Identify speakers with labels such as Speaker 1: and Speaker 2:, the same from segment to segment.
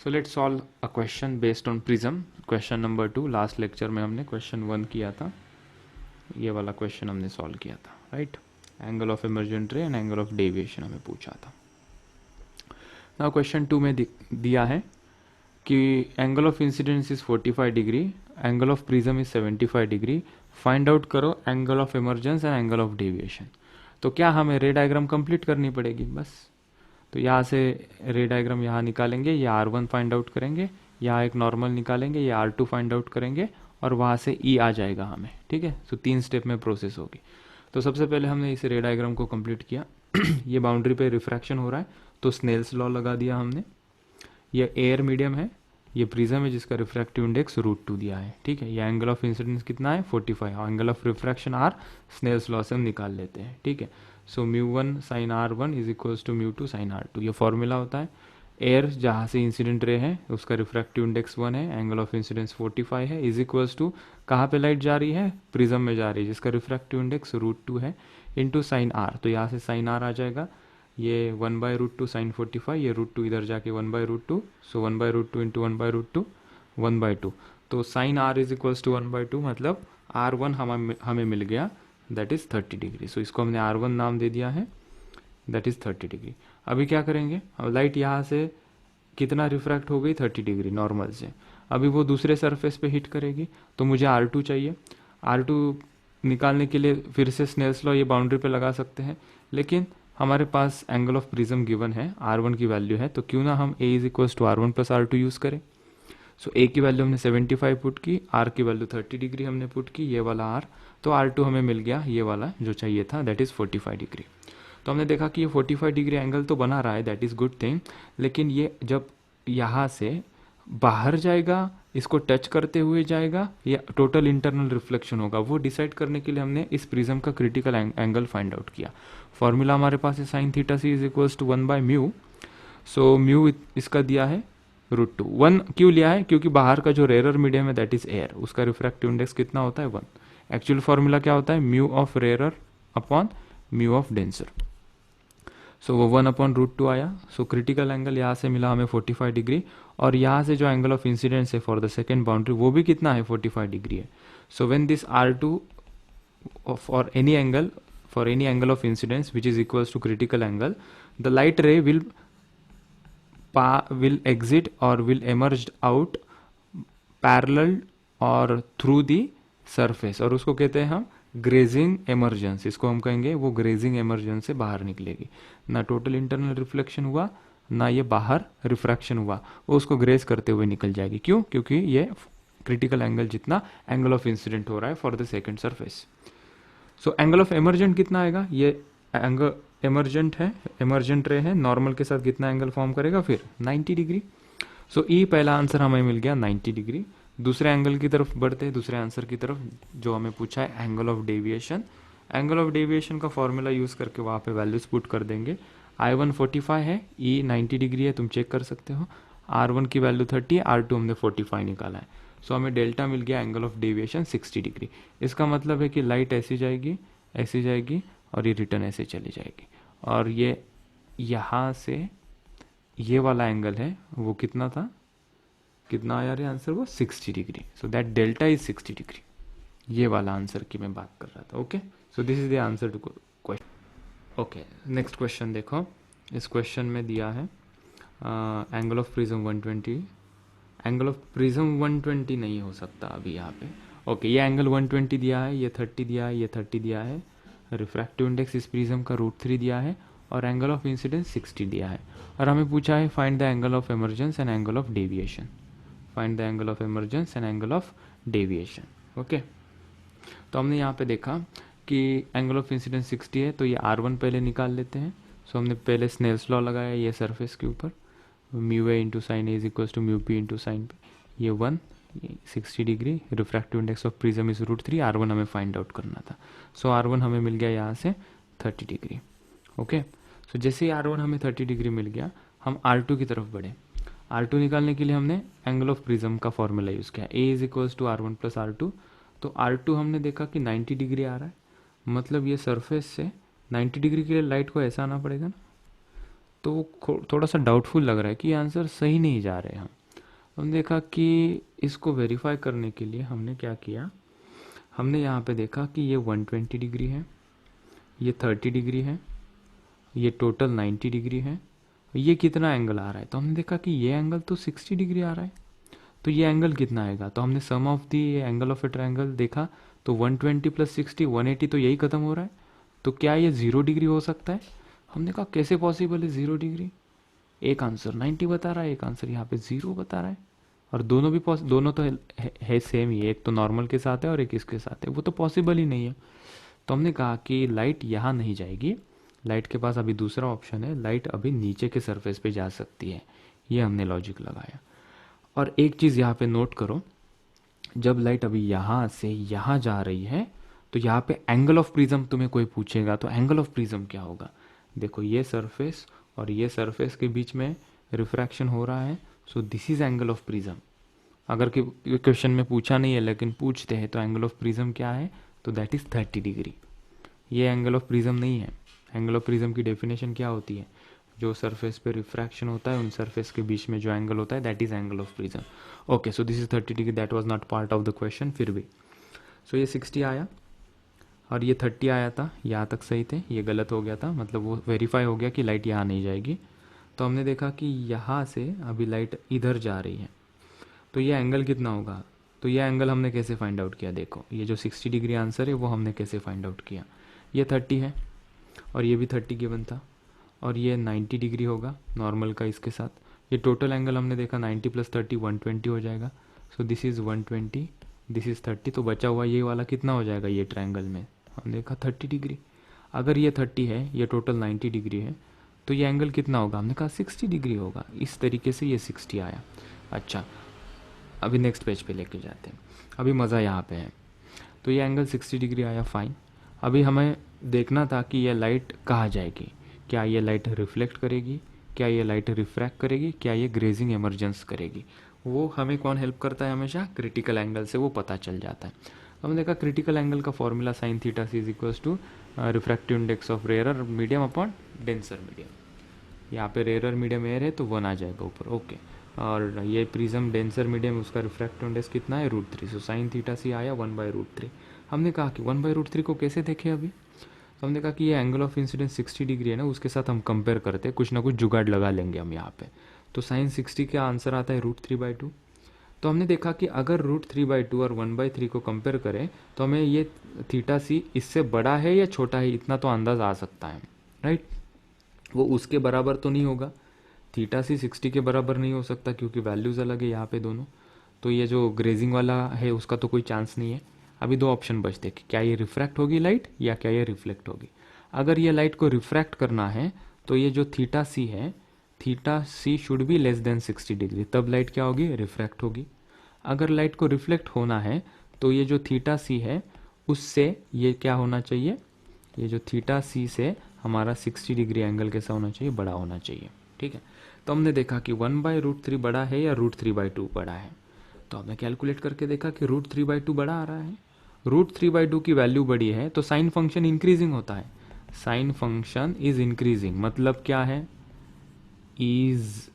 Speaker 1: So let's solve a question based on prism. Question number 2, last lecture में हमने question 1 किया था, ये वाला क्वेश्चन हमने सॉल्व किया था, राइट। एंगल ऑफ इमर्जेंट रे एंड एंगल ऑफ डेविएशन हमें पूछा था। नाउ क्वेश्चन 2 में दिया है कि angle of incidence is 45 degree, angle of prism is 75 degree, find out करो angle of emergence and angle of deviation. तो क्या हमें रे डायग्राम कंप्लीट करनी पड़ेगी बस। तो यहाँ से रे डायग्राम यहाँ निकालेंगे, या R1 फाइंड आउट करेंगे, यहाँ एक नॉर्मल निकालेंगे, या R2 फाइंड आउट करेंगे, और वहाँ से E आ जाएगा हमें, ठीक है। तो 3 स्टेप में प्रोसेस होगी। तो सबसे पहले हमने इस रे डायग्राम को कंप्लीट किया। ये बाउंड्री पे रिफ्रैक्शन हो रहा है, तो स्नेल्स लॉ लगा दिया हमने। ये एयर मीडियम है, ये प्रिज्म है जिसका रिफ्रैक्टिव इंडेक्स √2 दिया है, ठीक है। ये एंगल ऑफ इंसिडेंस कितना है 45, angle of refraction R Snell's law से हम निकाल लेते हैं, ठीक है। So μ1 sin R1 is equals to μ2 sin R2, ये फॉर्मूला होता है। एयर जहाँ से इंसिडेंट रे है उसका रिफ्रैक्टिव इंडेक्स 1 है, एंगल ऑफ इंसिडेंस 45 है, इज इक्वल्स टू कहाँ पे लाइट जा रही है, प्रिज्म में जा रही है जिसका रिफ्रैक्टिव इंडेक्स √2 है, इंटू साइन R। तो यहाँ से साइन R आ जाएगा, ये 1/√2 sin 45, ये √2 इधर जाके 1/√2, सो 1/√2 इंटू 1/√2 1/2। तो sine R is equals to 1/2, मतलब R1 हमें मिल गया, दैट इज 30 डिग्री। सो इसको हमने R1 नाम दे दिया है, दैट इज 30 डिग्री। अभी क्या करेंगे, अब लाइट यहाँ से कितना रिफ्रैक्ट हो गई 30 डिग्री नॉर्मल से, अभी वो दूसरे सरफेस पे हिट करेगी, तो मुझे R2 चाहिए। R2 निकालने के लिए फिर से स्नेल्स लॉ ये बाउंड्री पे लगा सकते हैं, लेकिन हमारे पास एंगल ऑफ प्रिज्म गिवन है, R1 की वैल्यू है, तो क्यों ना हम A is equals to R1 plus R2 use करें। सो A की वैल्यू हमने 75 पुट की, R की वैल्यू 30 डिग्री हमने पुट की, ये वाला R, तो R2 हमें मिल गया ये वाला जो चाहिए था, दैट इज़ 45 डिग्री। तो हमने देखा कि ये 45 डिग्री एंगल तो बना रहा है, दैट इज़ गुड थिंग, लेकिन ये जब यहाँ से बाहर जाएगा, इसको टच करते हुए जाएगा, या टोटल इंटरनल रिफ्लेक्शन होगा, वो डिसाइड करने के लिए हमने इस प्रिज्म का क्रिटिकल एंगल फाइंड आउट किया। फॉर्मूला हमारे पास है sine theta C is equals to 1/μ। So mu इसका दिया है √2। 1 क्यों लिया है, क्योंकि बाहर का जो रेयर मीडियम है दैट इज एयर, उसका रिफ्रैक्टिव इंडेक्स कितना होता है 1। एक्चुअल फॉर्मूला क्या होता है, mu of rare upon mu of denser. So वो 1/√2 आया। सो क्रिटिकल एंगल यहाँ से मिला हमें 45 डिग्री, और यहाँ से जो एंगल ऑफ इंसिडेंस है फॉर द सेकेंड बाउंड्री वो भी कितना है 45 डिग्री है। So when this R2 for any angle of incidence which is equals to critical angle, the light ray will exit or will emerge out parallel or through the surface, और उसको कहते हैं हम ग्रेजिंग एमर्जेंस। इसको हम कहेंगे वो grazing emergence से बाहर निकलेगी, ना टोटल इंटरनल रिफ्लेक्शन हुआ ना ये बाहर रिफ्रैक्शन हुआ, वो उसको ग्रेज करते हुए निकल जाएगी। क्यों, क्योंकि ये क्रिटिकल एंगल जितना एंगल ऑफ इंसिडेंट हो रहा है for the second surface. So angle of emergent कितना आएगा, ये एंगल एमर्जेंट है, एमर्जेंट रे है, नॉर्मल के साथ कितना एंगल फॉर्म करेगा फिर 90 डिग्री। सो ई पहला आंसर हमें मिल गया 90 डिग्री। दूसरे एंगल की तरफ बढ़ते हैं, दूसरे आंसर की तरफ जो हमें पूछा है angle of deviation. Angle of deviation का फॉर्मूला यूज़ करके वहाँ पे वैल्यूज पुट कर देंगे। I1 45 है, E 90 डिग्री है, तुम चेक कर सकते हो। R1 की वैल्यू 30 है, R2 हमने 45 निकाला है। सो हमें डेल्टा मिल गया एंगल ऑफ डेविएशन 60 डिग्री। इसका मतलब है कि लाइट ऐसी जाएगी और ये रिटर्न ऐसे चली जाएगी, और ये यहाँ से ये वाला एंगल है वो कितना था, कितना आया रे आंसर, वो 60 degree. So that delta is 60 degree, ये वाला आंसर की मैं बात कर रहा था। Okay, so this is the answer to question. Okay, next question देखो। इस क्वेश्चन में दिया है angle of prism 120, angle of prism 120 नहीं हो सकता अभी यहाँ पे। ओके, ये एंगल 120 दिया है, ये 30 दिया है, ये 30 दिया है, रिफ्रैक्टिव इंडेक्स इस प्रिज्म का √3 दिया है, और एंगल ऑफ इंसिडेंस 60 दिया है, और हमें पूछा है find the angle of emergence and angle of deviation. Find the angle of emergence and angle of deviation. Okay, तो हमने यहाँ पे देखा कि एंगल ऑफ इंसिडेंस 60 है, तो ये R1 पहले निकाल लेते हैं। सो हमने पहले स्नेल्स लॉ लगाया ये सरफेस के ऊपर, mu A into sine A is equals to mu P into sine P, ये 1, 60 degree, refractive index of prism is √3, R1 हमें फाइंड आउट करना था। सो R1 हमें मिल गया यहाँ से 30 डिग्री। ओके, सो जैसे ही R1 हमें 30 डिग्री मिल गया, हम R2 की तरफ बढ़े। R2 निकालने के लिए हमने एंगल ऑफ प्रिज्म का फॉर्मूला यूज़ किया, A is equals to R1 plus R2। तो R2 हमने देखा कि 90 डिग्री आ रहा है, मतलब ये सरफेस से 90 डिग्री के लिए लाइट को ऐसा आना पड़ेगा ना, तो थोड़ा सा डाउटफुल लग रहा है कि ये आंसर सही नहीं जा रहे हैं। हमने देखा कि इसको वेरीफाई करने के लिए हमने क्या किया, हमने यहाँ पे देखा कि ये 120 डिग्री है, ये 30 डिग्री है, ये टोटल 90 डिग्री है, ये कितना एंगल आ रहा है, तो हमने देखा कि ये एंगल तो 60 डिग्री आ रहा है, तो ये एंगल कितना आएगा, तो हमने sum of the angle of a triangle देखा, तो 120 प्लस 60 180, तो यही खत्म हो रहा है, तो क्या ये 0 डिग्री हो सकता है। हमने कहा कैसे पॉसिबल है 0 डिग्री, एक आंसर 90 बता रहा है, एक आंसर यहाँ पे 0 बता रहा है, और दोनों भी दोनों तो है सेम ही, एक तो नॉर्मल के साथ है और एक इसके साथ है, वो तो पॉसिबल ही नहीं है। तो हमने कहा कि लाइट यहाँ नहीं जाएगी, लाइट के पास अभी दूसरा ऑप्शन है, लाइट अभी नीचे के सरफेस पे जा सकती है, ये हमने लॉजिक लगाया। और एक चीज़ यहाँ पे नोट करो, जब लाइट अभी यहाँ से यहाँ जा रही है तो यहाँ पे एंगल ऑफ प्रिज्म तुम्हें कोई पूछेगा तो एंगल ऑफ प्रिज्म क्या होगा, देखो ये सरफेस और ये सरफेस के बीच में रिफ्रैक्शन हो रहा है, सो this is angle of prism. अगर क्वेश्चन में पूछा नहीं है लेकिन पूछते हैं तो एंगल ऑफ प्रिज्म क्या है, तो दैट इज 30 डिग्री। ये एंगल ऑफ प्रिज्म नहीं है। एंगल ऑफ प्रिज्म की डेफिनेशन क्या होती है, जो सरफेस पे रिफ्रैक्शन होता है उन सरफेस के बीच में जो एंगल होता है that is angle of prism. Okay, so this is 30 degree, that was not part of the question, फिर भी सो ये 60 आया और ये 30 आया था, यहाँ तक सही थे, ये गलत हो गया था, मतलब वो वेरीफाई हो गया कि लाइट यहाँ नहीं जाएगी। तो हमने देखा कि यहाँ से अभी लाइट इधर जा रही है, तो ये एंगल कितना होगा, तो ये एंगल हमने कैसे फाइंड आउट किया, देखो ये जो 60 डिग्री आंसर है वो हमने कैसे फाइंड आउट किया, ये 30 है और ये भी 30 गिवन था, और ये 90 डिग्री होगा नॉर्मल का इसके साथ, ये टोटल एंगल हमने देखा 90 प्लस 30 120 हो जाएगा, so this is 120, this is 30, तो बचा हुआ ये वाला कितना हो जाएगा, ये ट्रायंगल में हमने देखा 30 डिग्री। अगर ये 30 है, ये टोटल 90 डिग्री है, तो ये एंगल कितना होगा, हमने कहा 60 डिग्री होगा, इस तरीके से ये 60 आया। अच्छा, अभी नेक्स्ट पेज पे लेके जाते हैं, अभी मज़ा यहाँ पे है। तो ये एंगल 60 डिग्री आया, फाइन। अभी हमें देखना था कि ये लाइट कहाँ जाएगी, क्या ये लाइट रिफ्लेक्ट करेगी, क्या ये लाइट रिफ्रैक्ट करेगी, क्या ये ग्रेजिंग एमरजेंस करेगी, वो हमें कौन हेल्प करता है हमेशा, क्रिटिकल एंगल से वो पता चल जाता है। हमने देखा क्रिटिकल एंगल का formula sine theta C is equals to refractive index of rarer medium upon denser medium. यहाँ पे रेयरर मीडियम एयर है तो 1 आ जाएगा ऊपर, ओके। और ये प्रिज्म डेंसर मीडियम, उसका रिफ्रैक्टिव इंडेक्स कितना है, √3, सो साइन थीटा सी आया 1/√3। हमने कहा कि 1/√3 को कैसे देखें अभी, तो हमने कहा कि ये एंगल ऑफ इंसिडेंस 60 डिग्री है ना, उसके साथ हम कंपेयर करते हैं, कुछ ना कुछ जुगाड़ लगा लेंगे हम यहाँ पे। तो साइन 60 का आंसर आता है √3/2। तो हमने देखा कि अगर √3/2 और 1/3 को कंपेयर करें तो हमें ये थीटा सी इससे बड़ा है या छोटा है इतना तो अंदाज आ सकता है, राइट। वो उसके बराबर तो नहीं होगा, थीटा सी 60 के बराबर नहीं हो सकता क्योंकि वैल्यूज़ अलग है यहाँ पे दोनों। तो ये जो ग्रेजिंग वाला है उसका तो कोई चांस नहीं है। अभी दो ऑप्शन बचते कि क्या ये रिफ्रैक्ट होगी लाइट या क्या ये रिफ्लेक्ट होगी। अगर ये लाइट को रिफ्रैक्ट करना है तो ये जो थीटा सी है, theta C should be less than 60 degree, तब लाइट क्या होगी, रिफ्रैक्ट होगी। अगर लाइट को रिफ्लेक्ट होना है तो ये जो थीटा सी है उससे ये क्या होना चाहिए, ये जो थीटा सी से हमारा 60 डिग्री एंगल कैसा होना चाहिए, बड़ा होना चाहिए, ठीक है। तो हमने देखा कि 1/√3 बड़ा है या √3/2 बड़ा है, तो हमने कैलकुलेट करके देखा कि √3/2 बड़ा आ रहा है। √3/2 की वैल्यू बड़ी है तो साइन फंक्शन इंक्रीजिंग होता है, साइन फंक्शन इज इंक्रीजिंग, मतलब क्या है, इज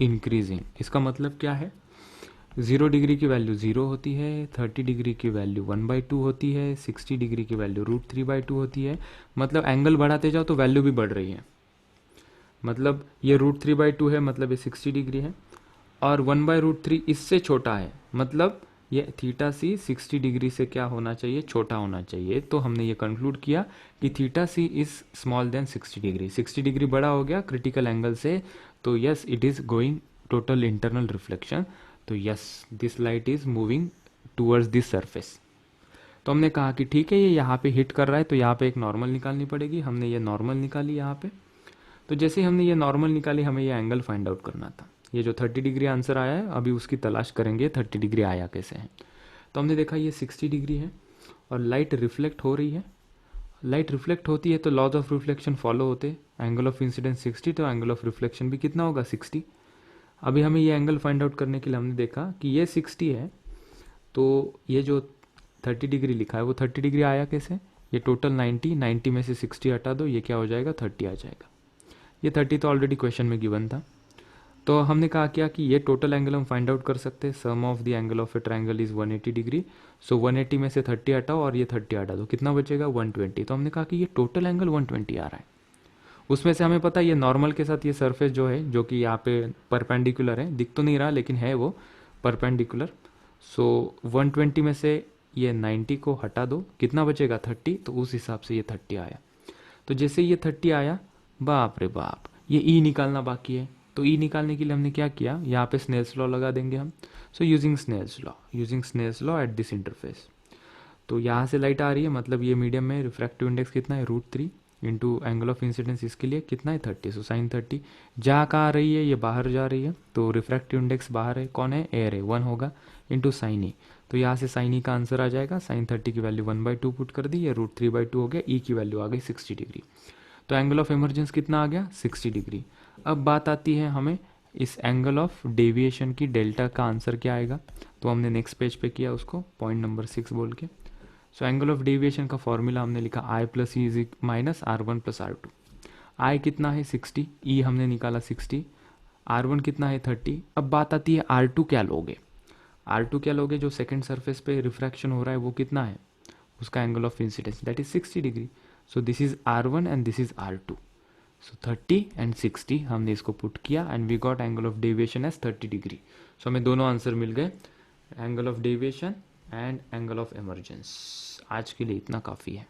Speaker 1: इंक्रीजिंग। इसका मतलब क्या है, 0 डिग्री की वैल्यू 0 होती है, 30 डिग्री की वैल्यू 1/2 होती है, 60 डिग्री की वैल्यू √3/2 होती है। मतलब एंगल बढ़ाते जाओ तो वैल्यू भी बढ़ रही है, मतलब ये √3/2 है मतलब ये 60 डिग्री है, और 1/√3 इससे छोटा है, मतलब ये थीटा सी 60 डिग्री से क्या होना चाहिए, छोटा होना चाहिए। तो हमने ये कंक्लूड किया कि theta C is small than 60 degree, 60 degree बड़ा हो गया क्रिटिकल एंगल से, तो yes it is going total internal reflection, तो yes this light is moving towards this surface. तो हमने कहा कि ठीक है ये यहाँ पे हिट कर रहा है तो यहाँ पे एक नॉर्मल निकालनी पड़ेगी, हमने ये नॉर्मल निकाली यहाँ पे। तो जैसे ही हमने ये नॉर्मल निकाली हमें ये एंगल फाइंड आउट करना था, ये जो 30 डिग्री आंसर आया है अभी उसकी तलाश करेंगे 30 डिग्री आया कैसे है। तो हमने देखा ये 60 डिग्री है और लाइट रिफ्लेक्ट हो रही है, लाइट रिफ्लेक्ट होती है तो लॉज ऑफ रिफ्लेक्शन फॉलो होते, एंगल ऑफ इंसिडेंस 60 तो एंगल ऑफ रिफ्लेक्शन भी कितना होगा 60। अभी हमें ये एंगल फाइंड आउट करने के लिए हमने देखा कि ये 60 है तो ये जो 30 डिग्री लिखा है वो 30 डिग्री आया कैसे, ये टोटल 90 में से 60 हटा दो, ये क्या हो जाएगा 30 आ जाएगा। ये 30 तो ऑलरेडी क्वेश्चन में गिवन था। तो हमने कहा क्या कि ये टोटल एंगल हम फाइंड आउट कर सकते हैं, sum of the angle of a triangle is 180 degree. So 180 में से 30 हटाओ और ये 30 हटा दो, कितना बचेगा 120। तो हमने कहा कि ये टोटल एंगल 120 आ रहा है। उसमें से हमें पता है ये नॉर्मल के साथ ये सरफेस जो है, जो कि यहाँ पे परपेंडिकुलर है, दिख तो नहीं रहा लेकिन है वो परपेंडिकुलर। सो 120 में से ये 90 को हटा दो, कितना बचेगा 30। तो उस हिसाब से ये 30 आया। तो जैसे ये 30 आया, बाप रे बाप, ये ई निकालना बाकी है। तो ई निकालने के लिए हमने क्या किया, यहाँ पे स्नेल्स लॉ लगा देंगे हम। So using Snell's law at this interface. तो यहाँ से लाइट आ रही है, मतलब ये मीडियम में रिफ्रैक्टिव इंडेक्स कितना है √3 इंटू एंगल ऑफ इंसिडेंस, इसके लिए कितना है 30। सो साइन 30 जा कहाँ रही है, ये बाहर जा रही है, तो रिफ्रैक्टिव इंडेक्स बाहर है, कौन है, एयर है, 1 होगा इंटू साइन ई। तो यहाँ से साइन ई का आंसर आ जाएगा, साइन 30 की वैल्यू 1/2 पुट कर दी, ये √3/2 हो गया, ई की वैल्यू आ गई 60 डिग्री। तो एंगल ऑफ इमरजेंस कितना आ गया 60 डिग्री। अब बात आती है हमें इस एंगल ऑफ डेविएशन की, डेल्टा का आंसर क्या आएगा। तो हमने नेक्स्ट पेज पे किया उसको, पॉइंट नंबर 6 बोल के। सो एंगल ऑफ डेविएशन का फॉर्मूला हमने लिखा I + E is minus R1 + R2। I कितना है 60, E हमने निकाला 60, R1 कितना है 30। अब बात आती है R2 क्या लोगे। R2 क्या लोगे, जो सेकंड सरफेस पे रिफ्रैक्शन हो रहा है वो कितना है, उसका angle of incidence that is 60 degree. So this is R1 and this is R2। So 30 and 60 हमने इसको पुट किया and we got angle of deviation as 30 degree. So हमें दोनों आंसर मिल गए, angle of deviation and angle of emergence. आज के लिए इतना काफ़ी है।